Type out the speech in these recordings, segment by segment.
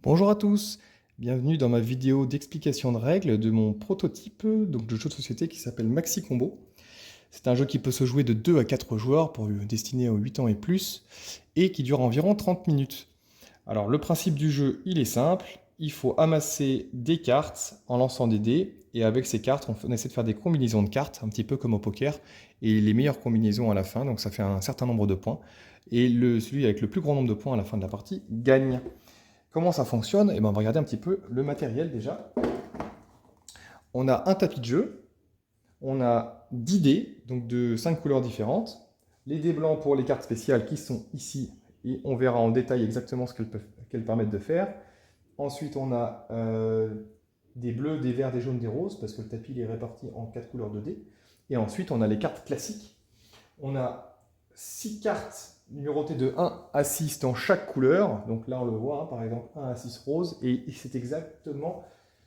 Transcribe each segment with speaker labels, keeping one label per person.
Speaker 1: Bonjour à tous, bienvenue dans ma vidéo d'explication de règles de mon prototype de jeu de société qui s'appelle Maxi Combo. C'est un jeu qui peut se jouer de 2 à 4 joueurs destiné aux 8 ans et plus et qui dure environ 30 minutes. Alors le principe du jeu il est simple, il faut amasser des cartes en lançant des dés et avec ces cartes on essaie de faire des combinaisons de cartes un petit peu comme au poker et les meilleures combinaisons à la fin, donc ça fait un certain nombre de points et celui avec le plus grand nombre de points à la fin de la partie gagne. Comment ça fonctionne? Eh ben, on va regarder un petit peu le matériel déjà. On a un tapis de jeu, on a 10 dés, donc de 5 couleurs différentes. Les dés blancs pour les cartes spéciales qui sont ici, et on verra en détail exactement ce qu'elles permettent de faire. Ensuite, on a des bleus, des verts, des jaunes, des roses, parce que le tapis est réparti en 4 couleurs de dés. Et ensuite, on a les cartes classiques. On a 6 cartes numérotées de 1 à 6 dans chaque couleur. Donc là, on le voit, hein, par exemple, 1 à 6 rose. Et c'est exactement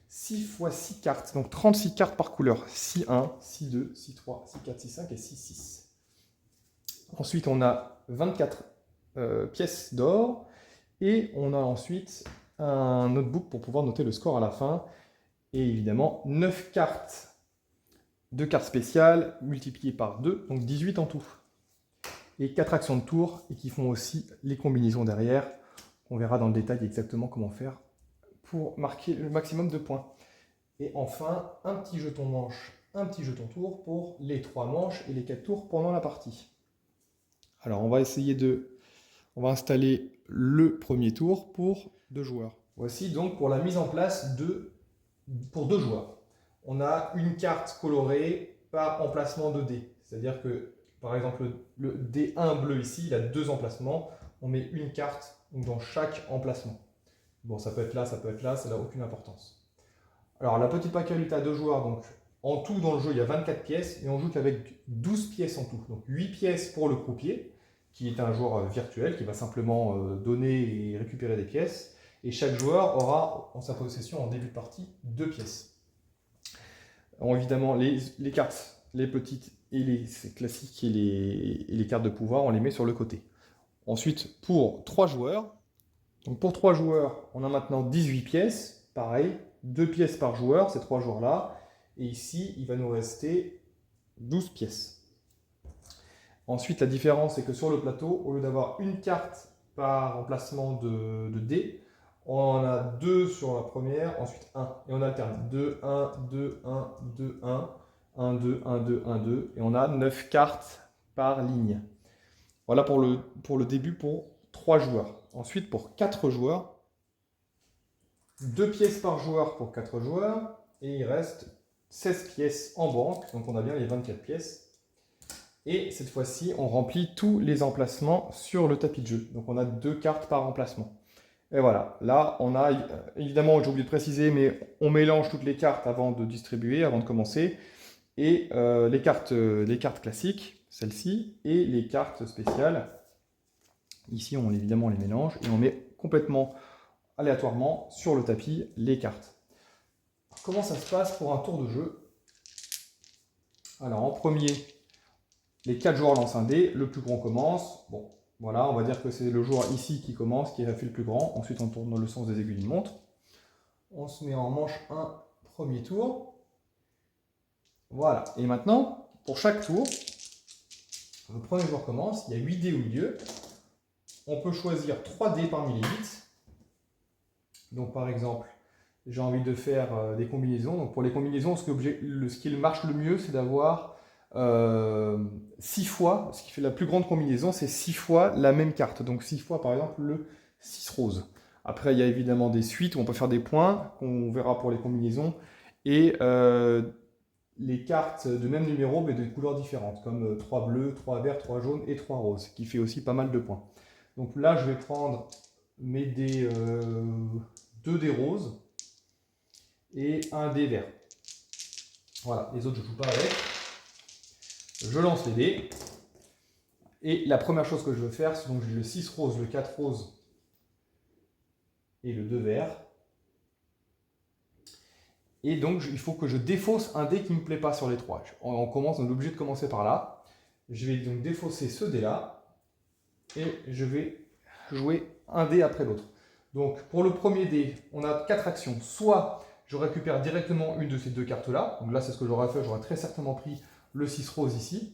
Speaker 1: 6 fois 6 cartes. Donc 36 cartes par couleur. 6 1, 6 2, 6 3, 6 4, 6 5 et 6 6. Ensuite, on a 24 pièces d'or. Et on a ensuite un notebook pour pouvoir noter le score à la fin. Et évidemment, 9 cartes de cartes spéciales multipliées par 2, donc 18 en tout. Et 4 actions de tour et qui font aussi les combinaisons derrière. On verra dans le détail exactement comment faire pour marquer le maximum de points. Et enfin, un petit jeton manche, un petit jeton tour pour les 3 manches et les 4 tours pendant la partie. Alors on va on va installer le premier tour pour 2 joueurs. Voici donc pour la mise en place pour 2 joueurs. On a une carte colorée par emplacement de dés. C'est-à-dire que, par exemple, le D1 bleu ici, il a 2 emplacements. On met une carte dans chaque emplacement. Bon, ça peut être là, ça n'a aucune importance. Alors, la petite paquette à 2 joueurs, donc en tout dans le jeu, il y a 24 pièces et on joue qu'avec 12 pièces en tout. Donc 8 pièces pour le croupier, qui est un joueur virtuel qui va simplement donner et récupérer des pièces. Et chaque joueur aura en sa possession en début de partie 2 pièces. Alors, évidemment, les cartes, les petites et les classiques et les cartes de pouvoir, on les met sur le côté. Ensuite, pour 3 joueurs, donc pour 3 joueurs, on a maintenant 18 pièces. Pareil, 2 pièces par joueur, ces 3 joueurs-là. Et ici, il va nous rester 12 pièces. Ensuite, la différence, c'est que sur le plateau, au lieu d'avoir une carte par emplacement de dés, on en a 2 sur la première, ensuite 1. Et on alterne 2, 1, 2, 1, 2, 1, 1, 2, 1, 2, 1, 2. Et on a 9 cartes par ligne. Voilà pour le début pour 3 joueurs. Ensuite, pour 4 joueurs, 2 pièces par joueur pour 4 joueurs. Et il reste 16 pièces en banque. Donc on a bien les 24 pièces. Et cette fois-ci, on remplit tous les emplacements sur le tapis de jeu. Donc on a 2 cartes par emplacement. Et voilà, là on a, évidemment j'ai oublié de préciser, mais on mélange toutes les cartes avant de distribuer, avant de commencer. Et les cartes classiques, celles-ci, et les cartes spéciales. Ici évidemment on les mélange et on met complètement aléatoirement sur le tapis les cartes. Comment ça se passe pour un tour de jeu? Alors en premier, les 4 joueurs lancent un dé, le plus grand commence. Bon, voilà, on va dire que c'est le joueur ici qui commence, qui a fait le plus grand. Ensuite, on tourne dans le sens des aiguilles d'une montre. On se met en manche 1, premier tour. Voilà. Et maintenant, pour chaque tour, le premier joueur commence, il y a 8 dés au milieu. On peut choisir 3 dés parmi les 8. Donc par exemple, j'ai envie de faire des combinaisons. Donc pour les combinaisons, ce qui marche le mieux, c'est d'avoir 6 fois, ce qui fait la plus grande combinaison, c'est 6 fois la même carte. Donc 6 fois par exemple le 6 rose. Après il y a évidemment des suites où on peut faire des points, qu'on verra pour les combinaisons, et les cartes de même numéro mais de couleurs différentes, comme 3 bleus, 3 verts, 3 jaunes et 3 roses, qui fait aussi pas mal de points. Donc là je vais prendre mes dés, 2 dés roses et un dé vert. Voilà, les autres je ne joue pas avec. Je lance les dés. Et la première chose que je veux faire, c'est donc j'ai le 6 rose, le 4 rose et le 2 vert. Et donc il faut que je défausse un dé qui ne me plaît pas sur les 3. On est obligé de commencer par là. Je vais donc défausser ce dé là. Et je vais jouer un dé après l'autre. Donc pour le premier dé, on a 4 actions. Soit je récupère directement une de ces deux cartes-là. Donc là, c'est ce que j'aurais fait. J'aurais très certainement pris le 6 rose ici.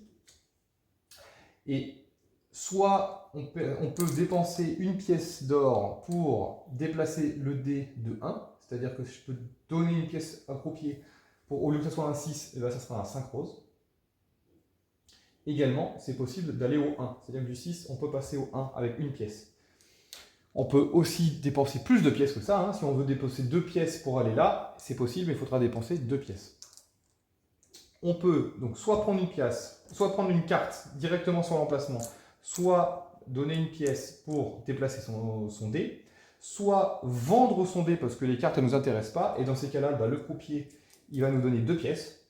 Speaker 1: Et soit on peut dépenser une pièce d'or pour déplacer le dé de 1. C'est-à-dire que je peux donner une pièce à croupier pour, au lieu que ce soit un 6, et ben ça sera un 5 rose. Également, c'est possible d'aller au 1. C'est-à-dire que du 6, on peut passer au 1 avec une pièce. On peut aussi dépenser plus de pièces que ça. Hein. Si on veut dépenser 2 pièces pour aller là, c'est possible, mais il faudra dépenser 2 pièces. On peut donc soit prendre une pièce, soit prendre une carte directement sur l'emplacement, soit donner une pièce pour déplacer son dé, soit vendre son dé parce que les cartes ne nous intéressent pas, et dans ces cas-là, bah, le croupier il va nous donner 2 pièces.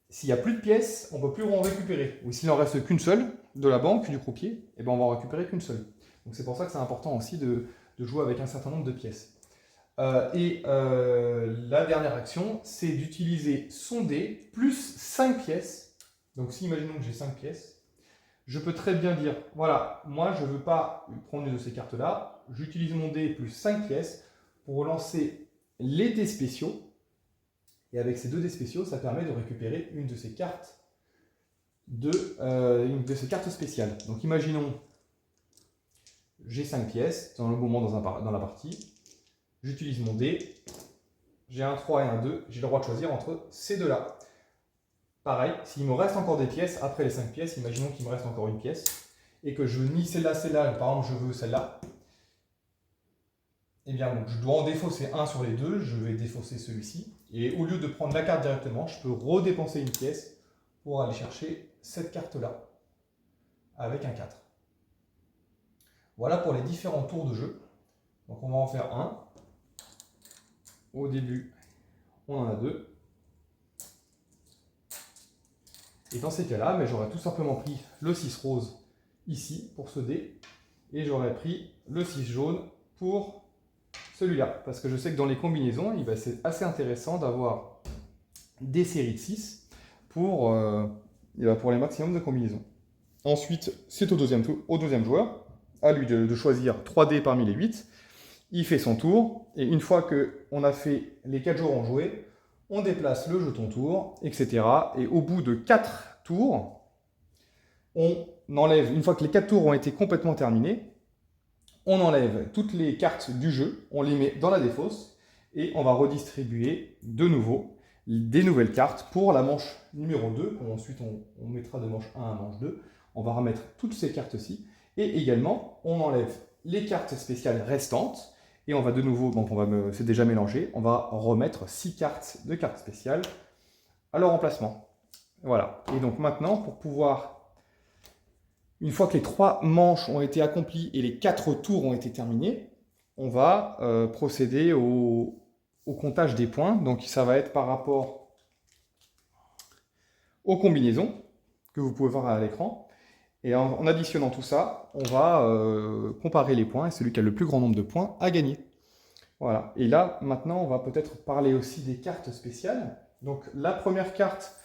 Speaker 1: S'il n'y a plus de pièces, on ne peut plus en récupérer. Ou s'il n'en reste qu'une seule de la banque, du croupier, et ben on va en récupérer qu'une seule. Donc c'est pour ça que c'est important aussi de jouer avec un certain nombre de pièces. La dernière action, c'est d'utiliser son dé plus 5 pièces. Donc si imaginons que j'ai 5 pièces, je peux très bien dire, voilà, moi je ne veux pas prendre une de ces cartes-là, j'utilise mon dé plus 5 pièces pour lancer les dés spéciaux. Et avec ces 2 dés spéciaux, ça permet de récupérer une de ces cartes, spéciales. Donc imaginons, j'ai 5 pièces dans le moment dans la partie, j'utilise mon dé, j'ai un 3 et un 2, j'ai le droit de choisir entre ces deux-là. Pareil, s'il me reste encore des pièces, après les 5 pièces, imaginons qu'il me reste encore une pièce, et que je veux ni celle-là, par exemple je veux celle-là, et bien donc je dois en défausser un sur les deux, je vais défausser celui-ci, et au lieu de prendre la carte directement, je peux redépenser une pièce pour aller chercher cette carte-là, avec un 4. Voilà pour les différents tours de jeu. Donc on va en faire un. Au début, on en a 2. Et dans ces cas-là, j'aurais tout simplement pris le 6 rose ici pour ce dé, et j'aurais pris le 6 jaune pour celui-là. Parce que je sais que dans les combinaisons, c'est assez intéressant d'avoir des séries de 6 pour les maximums de combinaisons. Ensuite, c'est au deuxième joueur, à lui de choisir 3 dés parmi les 8. Il fait son tour, et une fois qu'on a fait les 4 joueurs ont joué, on déplace le jeton tour, etc. Et au bout de 4 tours, on enlève, une fois que les 4 tours ont été complètement terminés, on enlève toutes les cartes du jeu, on les met dans la défausse, et on va redistribuer de nouveau des nouvelles cartes pour la manche numéro 2. Ensuite, on mettra de manche 1 à manche 2. On va remettre toutes ces cartes-ci. Et également, on enlève les cartes spéciales restantes. Et on va de nouveau, donc c'est déjà mélangé, on va remettre 6 cartes de cartes spéciales à leur emplacement. Voilà. Et donc maintenant, pour pouvoir, une fois que les 3 manches ont été accomplies et les 4 tours ont été terminés, on va procéder au comptage des points. Donc ça va être par rapport aux combinaisons que vous pouvez voir à l'écran. Et en additionnant tout ça, on va comparer les points, et celui qui a le plus grand nombre de points a gagné. Voilà. Et là, maintenant, on va peut-être parler aussi des cartes spéciales. Donc la première carte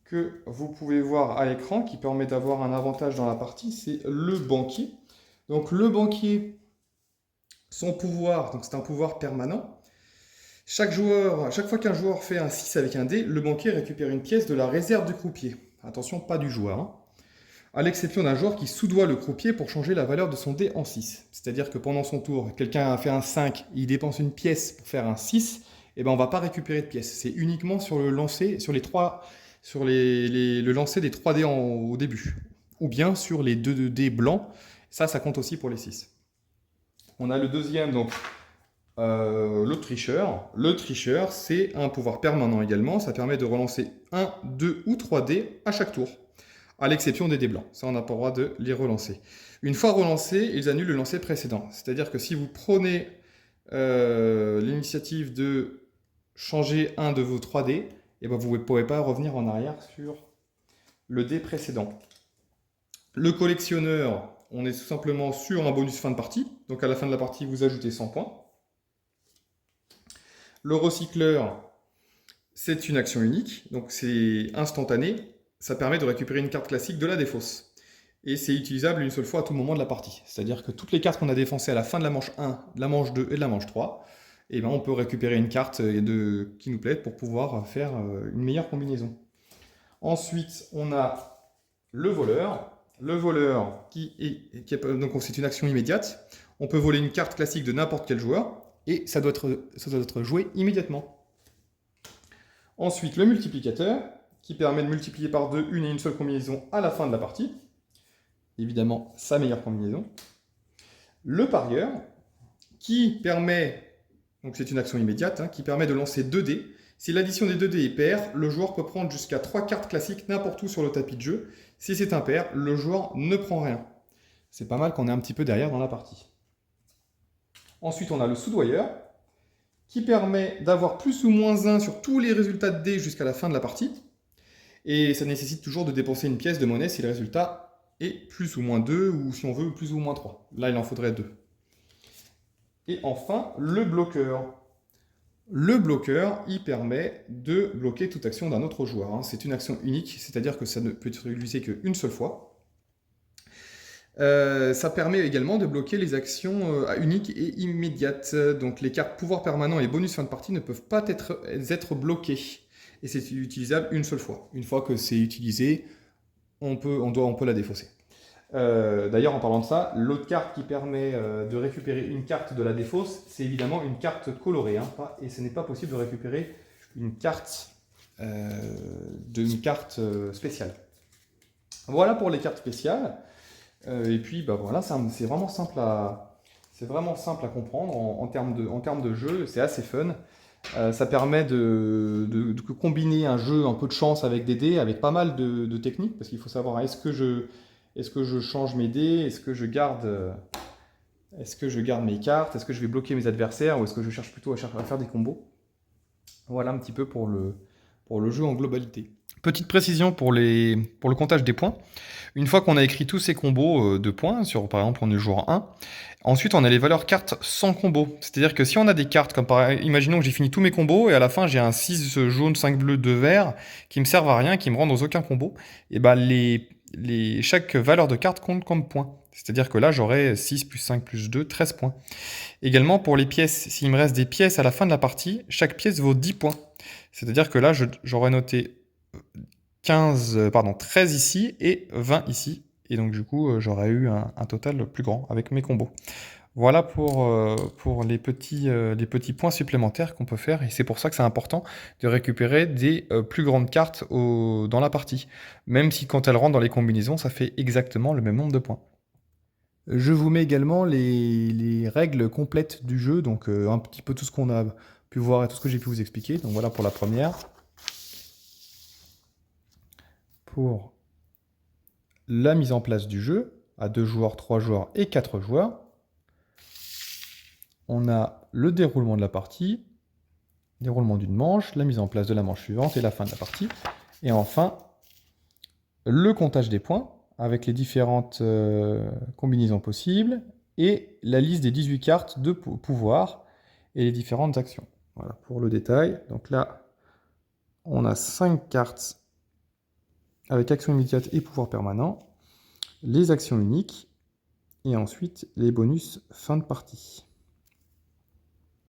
Speaker 1: que vous pouvez voir à l'écran, qui permet d'avoir un avantage dans la partie, c'est le banquier. Donc le banquier, son pouvoir, donc c'est un pouvoir permanent. Chaque fois qu'un joueur fait un 6 avec un dé, le banquier récupère une pièce de la réserve du croupier. Attention, pas du joueur, hein. À l'exception d'un joueur qui soudoie le croupier pour changer la valeur de son dé en 6. C'est-à-dire que pendant son tour, quelqu'un a fait un 5, il dépense une pièce pour faire un 6, et ben on ne va pas récupérer de pièce. C'est uniquement sur le lancer, le lancer des 3 dés au début. Ou bien sur les 2 dés blancs, ça compte aussi pour les 6. On a le deuxième, donc le tricheur. Le tricheur, c'est un pouvoir permanent également, ça permet de relancer 1, 2 ou 3 dés à chaque tour. À l'exception des dés blancs. Ça, on n'a pas le droit de les relancer. Une fois relancés, ils annulent le lancer précédent. C'est-à-dire que si vous prenez l'initiative de changer un de vos 3 dés, et ben vous ne pouvez pas revenir en arrière sur le dé précédent. Le collectionneur, on est tout simplement sur un bonus fin de partie. Donc à la fin de la partie, vous ajoutez 100 points. Le recycleur, c'est une action unique. Donc c'est instantané. Ça permet de récupérer une carte classique de la défausse. et c'est utilisable une seule fois à tout moment de la partie. C'est-à-dire que toutes les cartes qu'on a défoncées à la fin de la manche 1, de la manche 2 et de la manche 3, eh ben, on peut récupérer une carte qui nous plaît pour pouvoir faire une meilleure combinaison. Ensuite, on a le voleur. Le voleur, donc c'est une action immédiate. On peut voler une carte classique de n'importe quel joueur, et ça doit être joué immédiatement. Ensuite, le multiplicateur, qui permet de multiplier par 2 une et une seule combinaison à la fin de la partie. Évidemment, sa meilleure combinaison. Le parieur, qui permet, donc c'est une action immédiate, qui permet de lancer 2 dés. Si l'addition des 2 dés est paire, le joueur peut prendre jusqu'à 3 cartes classiques n'importe où sur le tapis de jeu. Si c'est impair, le joueur ne prend rien. C'est pas mal qu'on est un petit peu derrière dans la partie. Ensuite, on a le soudoyeur, qui permet d'avoir plus ou moins 1 sur tous les résultats de dés jusqu'à la fin de la partie. Et ça nécessite toujours de dépenser une pièce de monnaie si le résultat est plus ou moins 2, ou si on veut plus ou moins 3. Là, il en faudrait 2. Et enfin, le bloqueur. Le bloqueur, il permet de bloquer toute action d'un autre joueur. C'est une action unique, c'est-à-dire que ça ne peut être utilisé qu'une seule fois. Ça permet également de bloquer les actions uniques et immédiates. Donc les cartes pouvoir permanent et bonus fin de partie ne peuvent pas être bloquées. Et c'est utilisable une seule fois. Une fois que c'est utilisé, on peut la défausser. D'ailleurs, en parlant de ça, l'autre carte qui permet de récupérer une carte de la défausse, c'est évidemment une carte colorée. Et ce n'est pas possible de récupérer une carte spéciale. Voilà pour les cartes spéciales. Et puis, voilà, c'est vraiment simple à comprendre en termes de jeu. C'est assez fun. Ça permet de combiner un jeu un peu de chance avec des dés, avec pas mal de techniques, parce qu'il faut savoir, est-ce que je change mes dés, est-ce que je garde mes cartes, est-ce que je vais bloquer mes adversaires, ou est-ce que je cherche plutôt à faire des combos. Voilà un petit peu pour le jeu en globalité. Petite précision pour le comptage des points. Une fois qu'on a écrit tous ces combos de points, par exemple on est jour 1, ensuite on a les valeurs cartes sans combo. C'est-à-dire que si on a des cartes, comme imaginons que j'ai fini tous mes combos, et à la fin j'ai un 6 jaune, 5 bleu, 2 vert, qui me servent à rien, qui me rendent dans aucun combo, et chaque valeur de carte compte comme point. C'est-à-dire que là j'aurai 6 plus 5 plus 2, 13 points. Également pour les pièces, s'il me reste des pièces à la fin de la partie, chaque pièce vaut 10 points. C'est-à-dire que là j'aurais noté 13 ici et 20 ici. Et donc du coup, j'aurais eu un total plus grand avec mes combos. Voilà pour les petits points supplémentaires qu'on peut faire. Et c'est pour ça que c'est important de récupérer des plus grandes cartes dans la partie. Même si quand elles rentrent dans les combinaisons, ça fait exactement le même nombre de points. Je vous mets également les règles complètes du jeu, donc un petit peu tout ce qu'on a pu voir et tout ce que j'ai pu vous expliquer. Donc voilà pour la première. Pour la mise en place du jeu, à 2 joueurs, 3 joueurs et 4 joueurs, on a le déroulement de la partie, déroulement d'une manche, la mise en place de la manche suivante et la fin de la partie. Et enfin, le comptage des points, avec les différentes combinaisons possibles, et la liste des 18 cartes de pouvoir et les différentes actions. Voilà pour le détail. Donc là, on a 5 cartes avec action immédiate et pouvoir permanent, les actions uniques, et ensuite les bonus fin de partie.